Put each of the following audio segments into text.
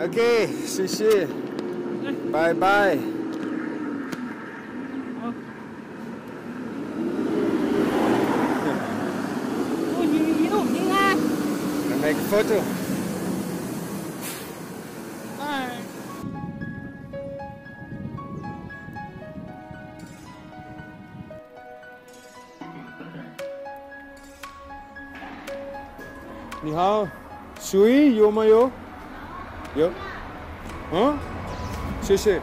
Okay, Shishi. Bye bye. Dann make a photo. Ni hao. Shui, yo mayo. Jo. Hm? Shishi.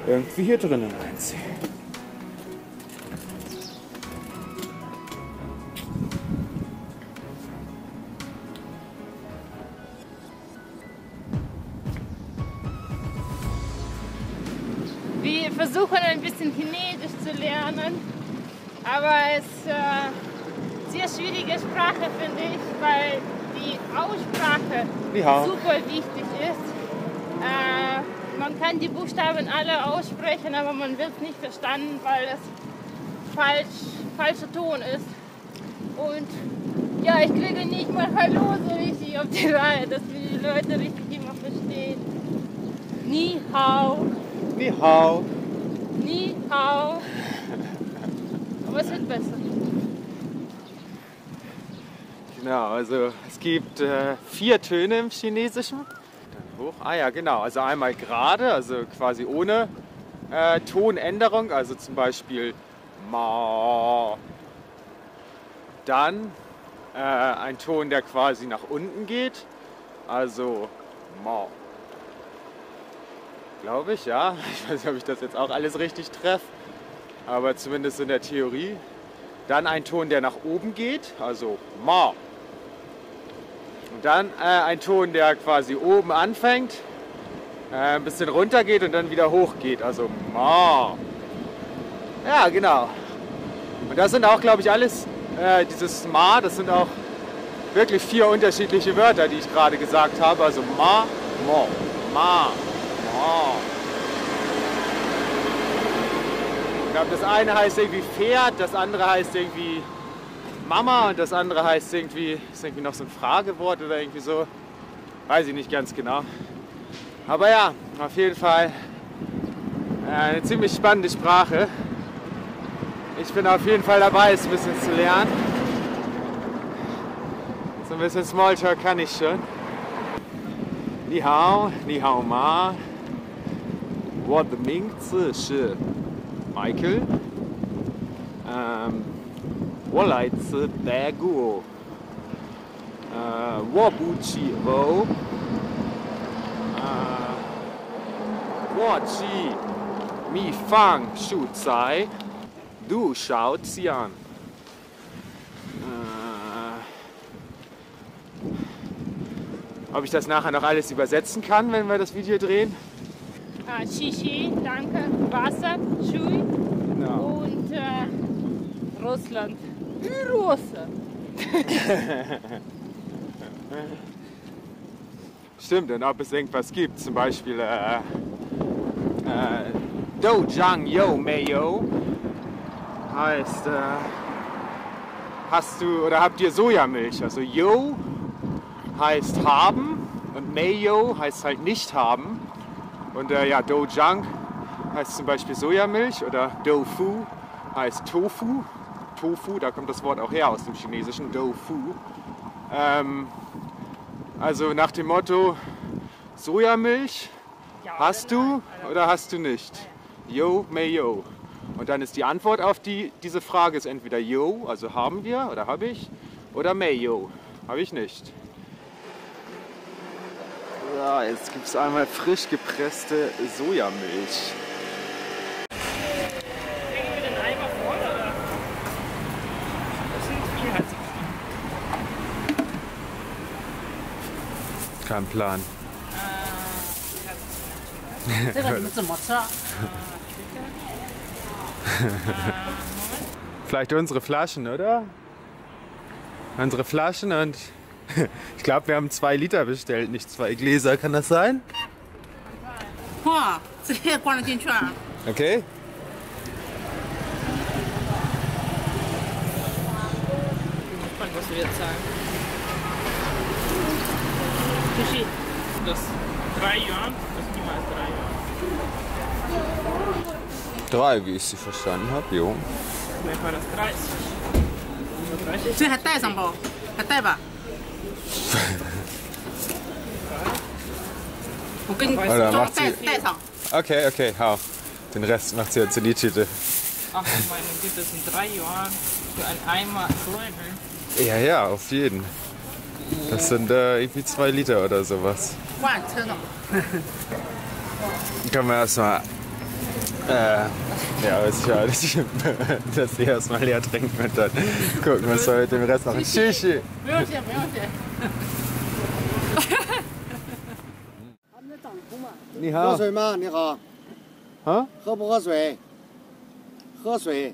Irgendwie hier drinnen eins. Wir versuchen ein bisschen Chinesisch zu lernen, aber es ist eine sehr schwierige Sprache, finde ich, weil die Aussprache super wichtig ist. Man kann die Buchstaben alle aussprechen, aber man wird es nicht verstanden, weil es falscher Ton ist. Und ja, ich kriege nicht mal Hallo so richtig auf die Reihe, dass wir die Leute richtig immer verstehen. Ni hao. Ni hao. Ni hao. Aber es wird besser. Genau, also es gibt 4 Töne im Chinesischen. Dann hoch. Ah ja, genau. Also einmal gerade, also quasi ohne Tonänderung, also zum Beispiel ma. Dann ein Ton, der quasi nach unten geht, also ma. Glaube ich, ja. Ich weiß nicht, ob ich das jetzt auch alles richtig treffe, aber zumindest in der Theorie. Dann ein Ton, der nach oben geht, also ma. Und dann ein Ton, der quasi oben anfängt, ein bisschen runter geht und dann wieder hoch geht, also ma. Ja, genau. Und das sind auch, glaube ich, alles, dieses ma, das sind auch wirklich 4 unterschiedliche Wörter, die ich gerade gesagt habe, also ma, mo, ma. Oh. Ich glaube, das eine heißt irgendwie Pferd, das andere heißt irgendwie Mama und das andere heißt irgendwie, ist irgendwie noch so ein Fragewort oder irgendwie so. Weiß ich nicht ganz genau. Aber ja, auf jeden Fall eine ziemlich spannende Sprache. Ich bin auf jeden Fall dabei, es ein bisschen zu lernen. So ein bisschen Smalltalk kann ich schon. Ni hao ma. 我的名字是 Michael. 我来自德国。我不吃肉。我吃米饭蔬菜。Du schaut sie an. Ob ich das nachher noch alles übersetzen kann, wenn wir das Video drehen? Shishi, danke, Wasser, Shui Genau. und Russland. Russland. Stimmt, und ob es irgendwas gibt, zum Beispiel Dojang Yo Mayo heißt, hast du oder habt ihr Sojamilch? Also Yo heißt haben und Mayo heißt halt nicht haben. Und ja, Dojang heißt zum Beispiel Sojamilch oder Doufu heißt Tofu. Tofu, da kommt das Wort auch her aus dem Chinesischen, Doufu. Also nach dem Motto Sojamilch hast du oder hast du nicht? Yo, Mayo. Und dann ist die Antwort auf diese Frage ist entweder Yo, also haben wir oder habe ich, oder Mayo, habe ich nicht. Ja, jetzt gibt es einmal frisch gepresste Sojamilch. Legen wir den Eimer voll, oder? Das sind viel. Kein Plan. Vielleicht unsere Flaschen, oder? Unsere Flaschen und ich glaube, wir haben 2 Liter bestellt, nicht 2 Gläser. Kann das sein? Okay. Was wir jetzt sagen. Sushi. Das 3 Yuan, das ist niemals 3 Yuan. 3, wie ich sie verstanden habe, jo. Vielleicht war das 30. 所以还带上包，还带吧。我跟你装带上。Okay, okay, hau. Den Rest macht sie jetzt in die Tüte. Ach, ich meine Güte, das sind 3 Yuan für einen Eimer Säure. Ja, ja, auf jeden. Das sind irgendwie 2 Liter oder sowas. Können wir erstmal. Ja, ist ja nicht, dass sie erstmal leer trinken und dann gucken, was wir mit dem Rest machen. Shishi! 不用谢，不用谢。你好。喝水吗？你好。啊？喝不喝水？喝水。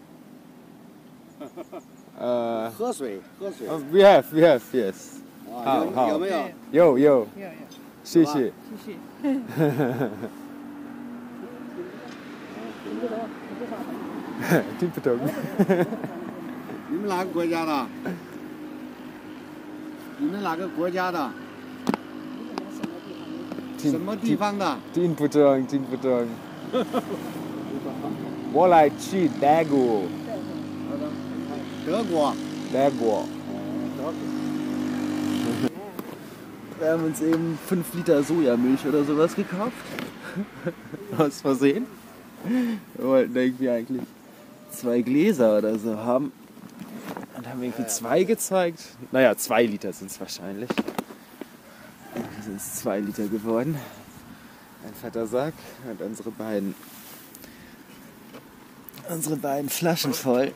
喝水，喝水。We have, yes. 好，有没有？有，谢谢。谢谢。听不懂。你们哪个国家的？你们哪个国家的？什么地方的？听不懂。我来去德国。德国。Wir haben uns eben 5 Liter Sojamilch oder sowas gekauft. Aus Versehen. Wir wollten irgendwie eigentlich 2 Gläser oder so haben. Und haben irgendwie 2 gezeigt. Naja, 2 Liter sind es wahrscheinlich. Dann sind es 2 Liter geworden. Ein fetter Sack und unsere beiden Flaschen voll.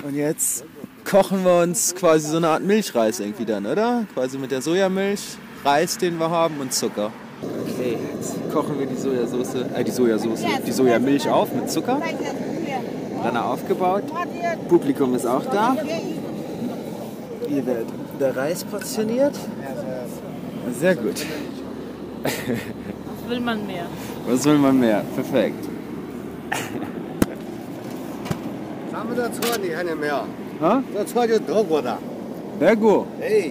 Und jetzt kochen wir uns quasi so eine Art Milchreis irgendwie dann, oder? Quasi mit der Sojamilch, Reis, den wir haben und Zucker. Okay, jetzt kochen wir die Sojamilch auf mit Zucker. Brenner aufgebaut. Publikum ist auch da. Hier wird der Reis portioniert. Sehr gut. Was will man mehr? Was will man mehr? Perfekt. 咱们这车你看见没有？啊？这车就是德国的。德国。哎，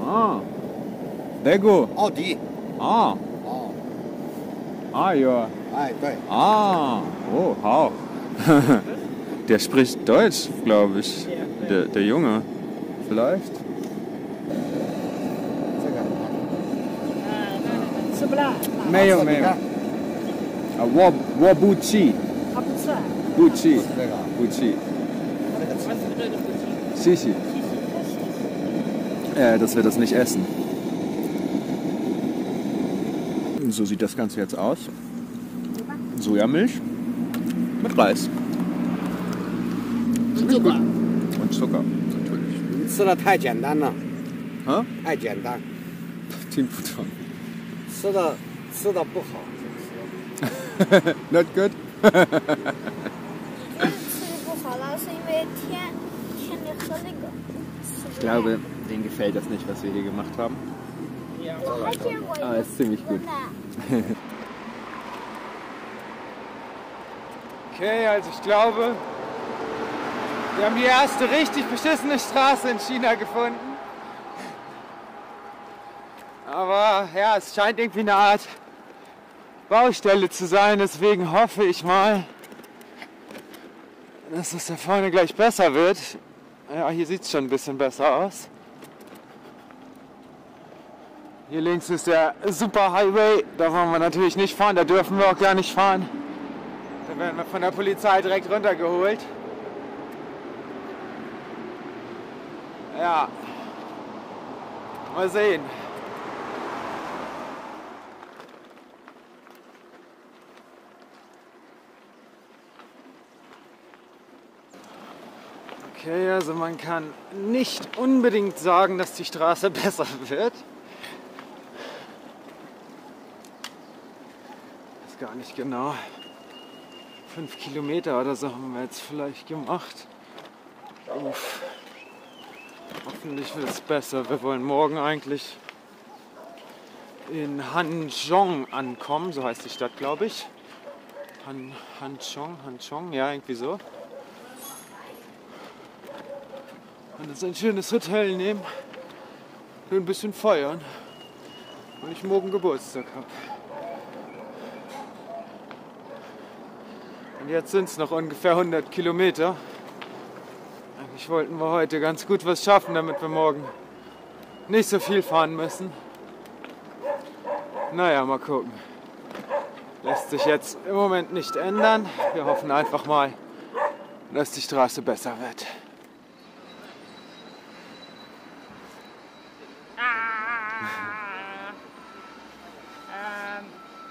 啊。德国。奥迪。啊。哦。Ah, ja. 哎，对。 Ah, oh, hau. Der spricht Deutsch, glaube ich. Der Junge. Vielleicht. 吃不辣。没有。啊，我不吃。他不吃。不吃。这个。不吃。Was bedeutet das? Shishi. Dass wir das nicht essen. So sieht das Ganze jetzt aus. Sojamilch mit Reis. Und Zucker. Und Zucker, natürlich. 你吃的太简单了。啊？太简单，听不懂。吃的不好。Not good. 吃不好了，是因为天里喝那个。 Ich glaube, denen gefällt das nicht, was wir hier gemacht haben. 我还见过一 Aber 个 es ist ziemlich gut. 的。 Okay, also ich glaube, wir haben die erste richtig beschissene Straße in China gefunden. Aber ja, es scheint irgendwie eine Art Baustelle zu sein, deswegen hoffe ich mal, dass es da vorne gleich besser wird. Ja, hier sieht es schon ein bisschen besser aus. Hier links ist der Superhighway, da wollen wir natürlich nicht fahren, da dürfen wir auch gar nicht fahren. Da werden wir von der Polizei direkt runtergeholt. Ja, mal sehen. Okay, also man kann nicht unbedingt sagen, dass die Straße besser wird. Ich weiß gar nicht genau. 5 Kilometer oder so haben wir jetzt vielleicht gemacht. Uff. Hoffentlich wird es besser. Wir wollen morgen eigentlich in Hanzhong ankommen, so heißt die Stadt, glaube ich. Hanzhong, ja, irgendwie so. Und uns ein schönes Hotel nehmen. nur ein bisschen feiern, weil ich morgen Geburtstag habe. Und jetzt sind es noch ungefähr 100 Kilometer. Eigentlich wollten wir heute ganz gut was schaffen, damit wir morgen nicht so viel fahren müssen. Naja, mal gucken. Lässt sich jetzt im Moment nicht ändern. Wir hoffen einfach mal, dass die Straße besser wird.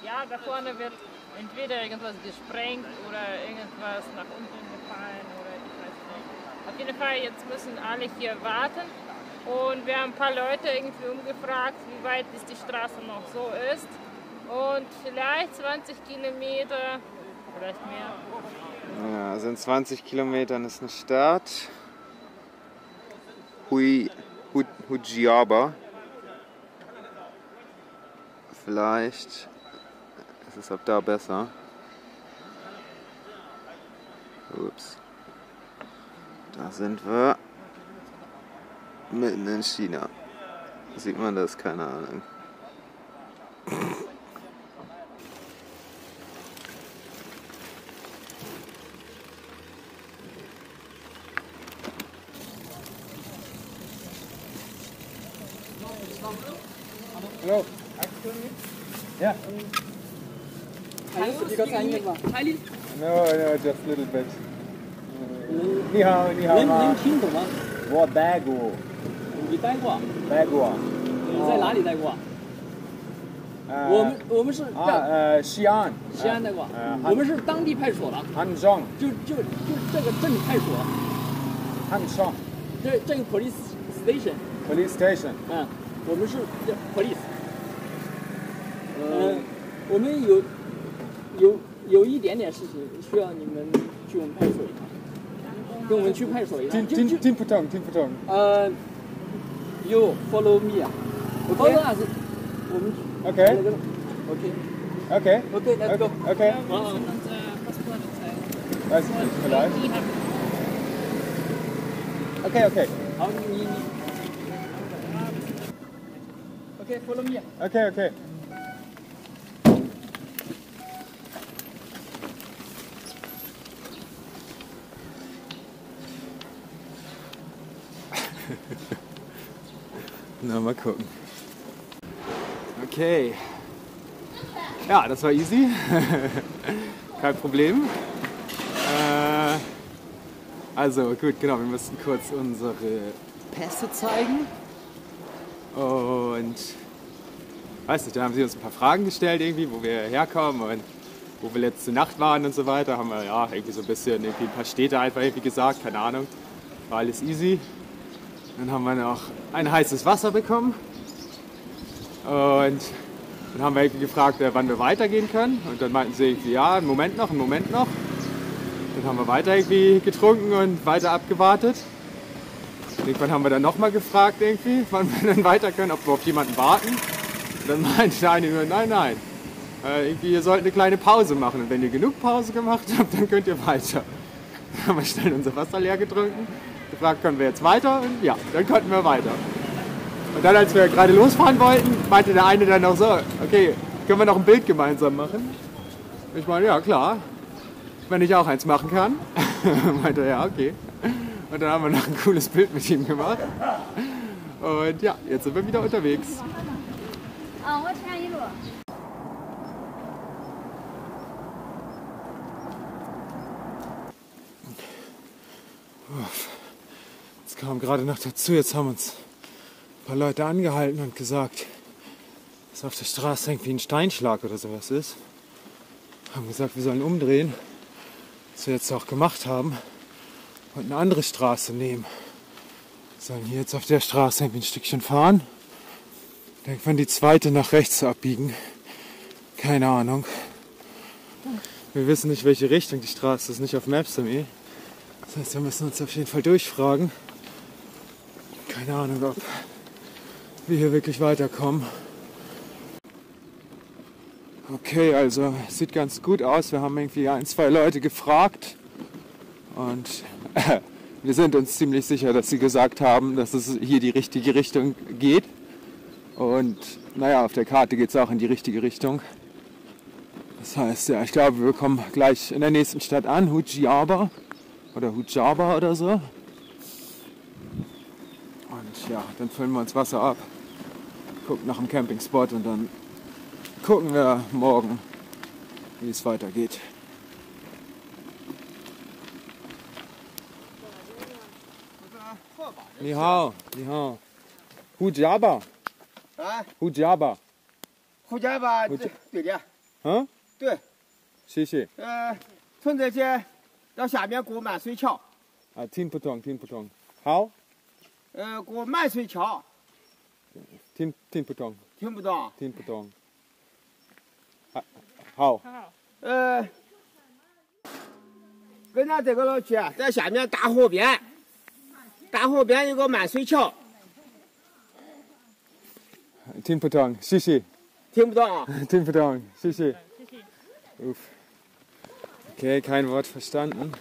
Ja, da vorne wird entweder irgendwas gesprengt oder irgendwas nach unten gefallen oder ich weiß nicht. Auf jeden Fall, jetzt müssen alle hier warten und wir haben ein paar Leute irgendwie umgefragt, wie weit die Straße noch so ist. Und vielleicht 20 Kilometer, vielleicht mehr. Ja, also in 20 Kilometern ist eine Stadt. Hujiaba. Vielleicht ist es ab da besser. Ups. Da sind wir mitten in China. Sieht man das? Keine Ahnung. Hello. Yeah. No, just a little bit. 你好，你好吗？能听懂吗？我待过，你待过？待过。你在哪里待过？我们是西安。西安待过。我们是当地派出所的。汉中。就这个镇派出所。汉中。这个 police station。police station。我们是 police。我们有一点点事情需要你们去我们派出所一趟。跟我们去派出所一趟。听不懂，听不懂。You follow me 啊。Follow us。我们。Okay. Okay. Okay, let's go. Okay. Was? Vielleicht? Okay. 好，你。Okay, follow me. Okay. Na, mal gucken. Okay. Ja, das war easy. Kein Problem. Also gut, genau, wir müssten kurz unsere Pässe zeigen. Und weiß nicht, da haben sie uns ein paar Fragen gestellt irgendwie, wo wir herkommen und wo wir letzte Nacht waren und so weiter. Haben wir ja irgendwie so ein bisschen irgendwie ein paar Städte einfach irgendwie gesagt, keine Ahnung. War alles easy. Dann haben wir noch ein heißes Wasser bekommen. Und dann haben wir irgendwie gefragt, wann wir weitergehen können. Und dann meinten sie irgendwie, ja, einen Moment noch. Dann haben wir weiter irgendwie getrunken und weiter abgewartet. Irgendwann haben wir dann nochmal gefragt irgendwie, wann wir dann weiter können, ob wir auf jemanden warten. Und dann meinte der eine nur, nein. Irgendwie, ihr sollt eine kleine Pause machen. Und wenn ihr genug Pause gemacht habt, dann könnt ihr weiter. Dann haben wir schnell unser Wasser leer getrunken, gefragt, können wir jetzt weiter? Und ja, dann konnten wir weiter. Und dann, als wir gerade losfahren wollten, meinte der eine dann noch so, okay, können wir noch ein Bild gemeinsam machen? Ich meine, ja klar, wenn ich auch eins machen kann. Meinte er, ja, okay. Und dann haben wir noch ein cooles Bild mit ihm gemacht. Und ja, jetzt sind wir wieder unterwegs. Jetzt kam gerade noch dazu, jetzt haben uns ein paar Leute angehalten und gesagt, dass auf der Straße irgendwie ein Steinschlag oder sowas ist. Haben gesagt, wir sollen umdrehen, was wir jetzt auch gemacht haben, und eine andere Straße nehmen. Wir sollen hier jetzt auf der Straße irgendwie ein Stückchen fahren, irgendwann die zweite nach rechts abbiegen. Keine Ahnung. Wir wissen nicht, welche Richtung die Straße ist, nicht auf Maps.me. Das heißt, wir müssen uns auf jeden Fall durchfragen. Keine Ahnung, ob wir hier wirklich weiterkommen. Okay, also sieht ganz gut aus. Wir haben irgendwie 1, 2 Leute gefragt und wir sind uns ziemlich sicher, dass sie gesagt haben, dass es hier die richtige Richtung geht. Und naja, auf der Karte geht es auch in die richtige Richtung. Das heißt, ja, ich glaube, wir kommen gleich in der nächsten Stadt an, Hujaba oder Hujaba oder so. Und ja, dann füllen wir uns Wasser ab, gucken nach dem Campingspot und dann gucken wir morgen, wie es weitergeht. Ni hao, ni hao. Hujaba. 啊， Hujaba. 回家吧，对的， Huh? 对， 谢谢。从这些到下面过满水桥， Ah, tin putong, tin putong. Hao? 过满水桥， Tin putong, 听不懂？ tin putong. Hao. 跟着这个老去，在下面大河边，大河边有个满水桥， Tin putong, 谢谢。听不懂？ Tin putong, 谢谢。Uff. Okay, kein Wort verstanden.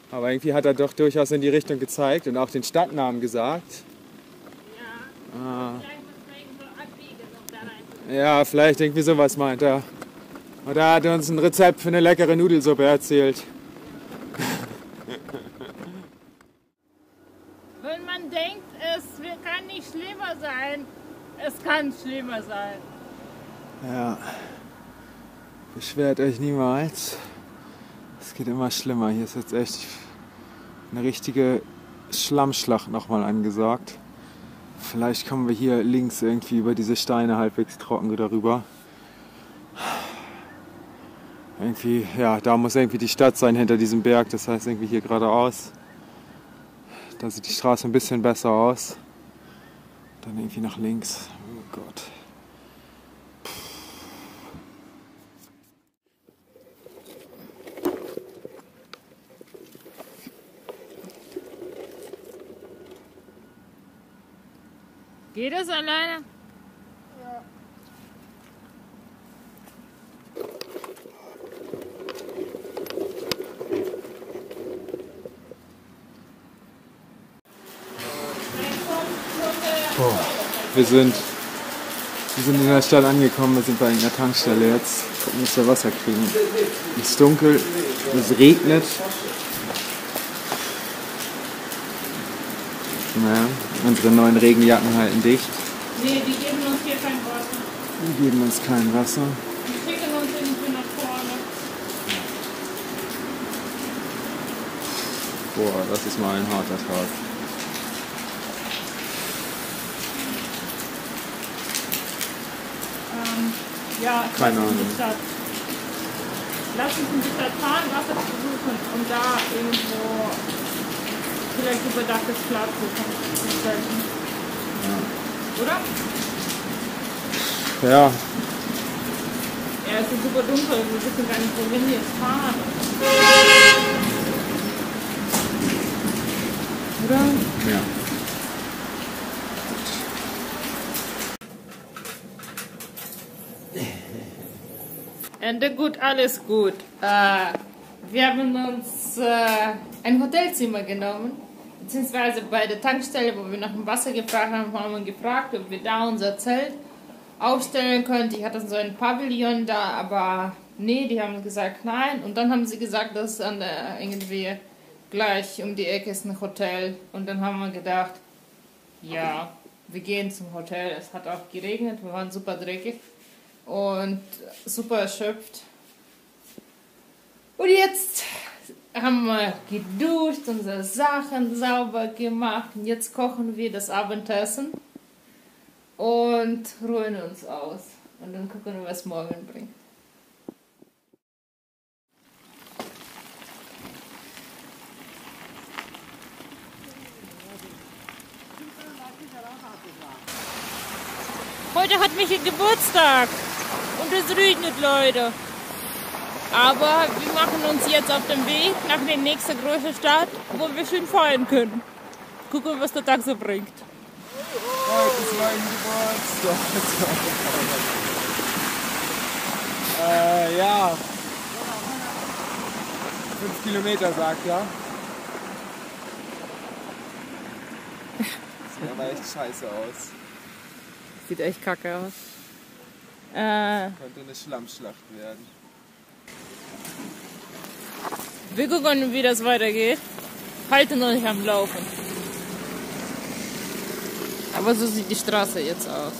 Aber irgendwie hat er doch durchaus in die Richtung gezeigt und auch den Stadtnamen gesagt. Ja, vielleicht irgendwie sowas meint er. Oder er hat uns ein Rezept für eine leckere Nudelsuppe erzählt. Wenn man denkt, es kann nicht schlimmer sein, es kann schlimmer sein. Ja, beschwert euch niemals. Es geht immer schlimmer. Hier ist jetzt echt eine richtige Schlammschlacht nochmal angesagt. Vielleicht kommen wir hier links irgendwie über diese Steine halbwegs trocken darüber. Irgendwie, ja, da muss irgendwie die Stadt sein hinter diesem Berg. Das heißt irgendwie hier geradeaus. Da sieht die Straße ein bisschen besser aus. Dann irgendwie nach links. Oh Gott. Geht das alleine? Wir sind in der Stadt angekommen, wir sind bei einer Tankstelle jetzt. Gucken, dass wir Wasser kriegen. Es ist dunkel, es regnet. Naja, unsere neuen Regenjacken halten dicht. Nee, die geben uns hier kein Wasser. Die geben uns kein Wasser. Die schicken uns irgendwie nach vorne. Boah, das ist mal ein harter Tag. Ja, Keine lass uns in Ahnung. die Stadt. Lass uns in die Stadt fahren, Wasser zu suchen und da irgendwo vielleicht überdachtes Platz zu finden. Oder? Ja, Ja, es ist super dunkel, wir wissen gar nicht, wohin wir jetzt fahren. Oder? ja. Ende gut, alles gut. Wir haben uns ein Hotelzimmer genommen, beziehungsweise bei der Tankstelle, wo wir nach dem Wasser gefragt haben, haben wir gefragt, ob wir da unser Zelt aufstellen können. Die hatten so ein Pavillon da, aber nee, die haben gesagt nein. Und dann haben sie gesagt, dass an der irgendwie gleich um die Ecke ist ein Hotel. Und dann haben wir gedacht, ja, wir gehen zum Hotel. Es hat auch geregnet, wir waren super dreckig und super erschöpft. Und jetzt haben wir geduscht, unsere Sachen sauber gemacht und jetzt kochen wir das Abendessen und ruhen uns aus. Und dann gucken wir, was morgen bringt. Heute hat Michi Geburtstag und es regnet, Leute. Aber wir machen uns jetzt auf den Weg nach der nächsten großen Stadt, wo wir schön feiern können. Gucken, was der Tag so bringt. Heute ist mein Geburtstag. Ja. 5 Kilometer, sagt er. Das sieht aber echt scheiße aus. Sieht echt kacke aus. Könnte eine Schlammschlacht werden. Wir gucken, wie das weitergeht. Halten euch am Laufen. Aber so sieht die Straße jetzt aus.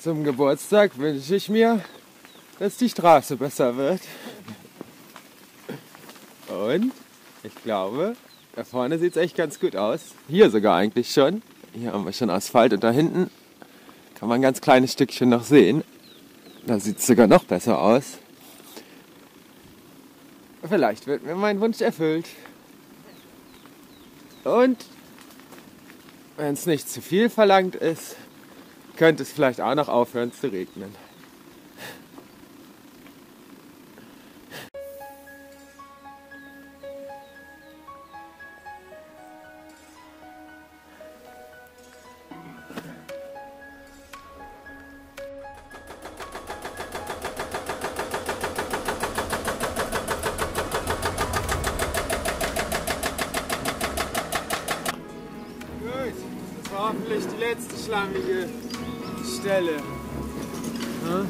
Zum Geburtstag wünsche ich mir, dass die Straße besser wird. Und ich glaube, da vorne sieht es echt ganz gut aus. Hier sogar eigentlich schon. Hier haben wir schon Asphalt und da hinten kann man ein ganz kleines Stückchen noch sehen. Da sieht es sogar noch besser aus. Vielleicht wird mir mein Wunsch erfüllt. Und wenn es nicht zu viel verlangt ist, könnte es vielleicht auch noch aufhören zu regnen. Das war hoffentlich die letzte schlammige Stelle. Hm?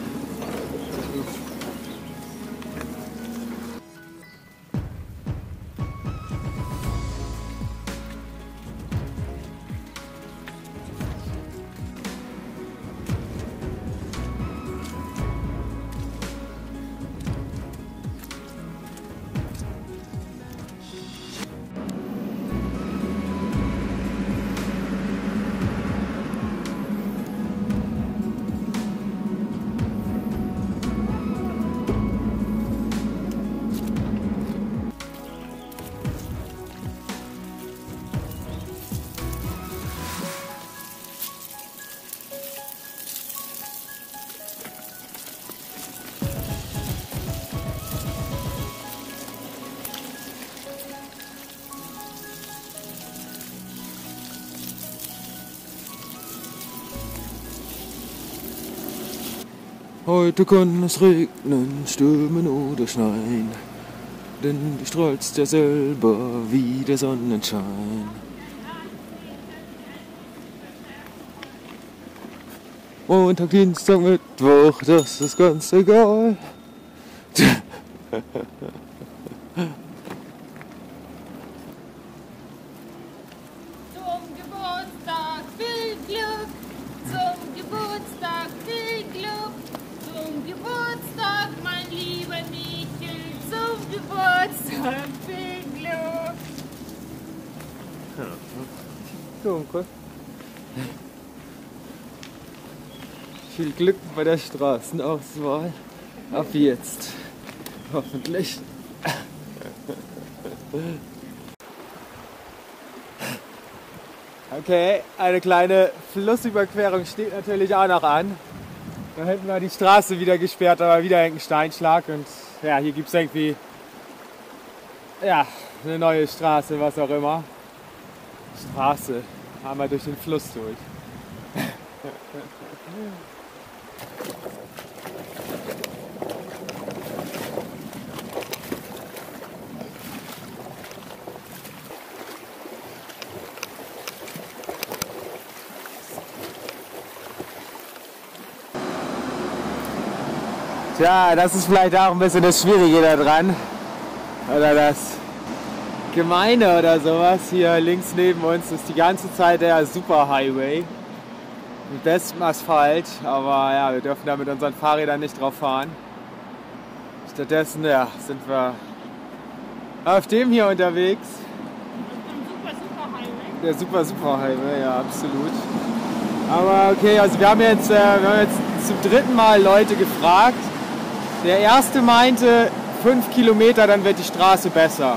Heute kann es regnen, stürmen oder schneien, denn du strahlst ja selber wie der Sonnenschein. Montag, Dienstag, Mittwoch, das ist ganz egal. Zum Geburtstag viel Glück, zum Geburtstag viel Glück, zum Geburtstag, mein lieber Michel, zum Geburtstag viel Glück. Dunkel. Viel Glück bei der Straßenauswahl. Ab jetzt. Hoffentlich. Okay, eine kleine Flussüberquerung steht natürlich auch noch an. Da hätten wir die Straße wieder gesperrt, aber wieder ein Steinschlag. Und ja, hier gibt es irgendwie eine neue Straße, was auch immer. Straße, einmal durch den Fluss durch. Tja, das ist vielleicht auch ein bisschen das Schwierige da dran. Oder das Gemeine oder sowas. Hier links neben uns ist die ganze Zeit der Superhighway. Mit bestem Asphalt. Aber ja, wir dürfen da mit unseren Fahrrädern nicht drauf fahren. Stattdessen sind wir auf dem hier unterwegs. Der Superhighway, ja, absolut. Aber okay, also wir haben jetzt zum dritten Mal Leute gefragt. Der erste meinte 5 Kilometer, dann wird die Straße besser.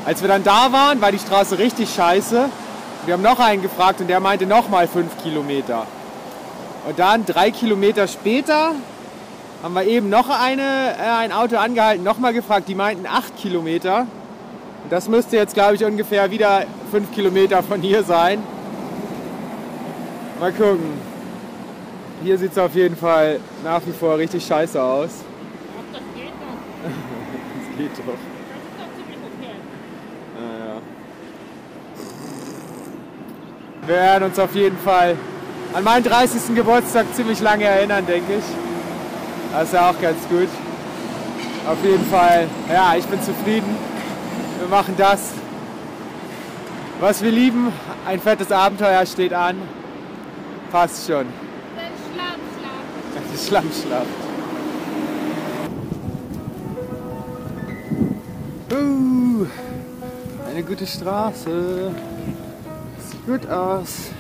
Als wir dann da waren, war die Straße richtig scheiße. Wir haben noch einen gefragt und der meinte nochmal 5 Kilometer. Und dann 3 Kilometer später haben wir eben noch ein Auto angehalten, nochmal gefragt, die meinten 8 Kilometer. Und das müsste jetzt, glaube ich, ungefähr wieder 5 Kilometer von hier sein. Mal gucken. Hier sieht es auf jeden Fall nach wie vor richtig scheiße aus. Ach, das geht doch. Das geht doch. Das ist doch ziemlich okay. Naja. Wir werden uns auf jeden Fall an meinen 30. Geburtstag ziemlich lange erinnern, denke ich. Das ist ja auch ganz gut. Auf jeden Fall, ja, ich bin zufrieden. Wir machen das, was wir lieben. Ein fettes Abenteuer steht an. Passt schon. Der Schlammschlacht. Die Schlammschlacht. Eine gute Straße. Sieht gut aus.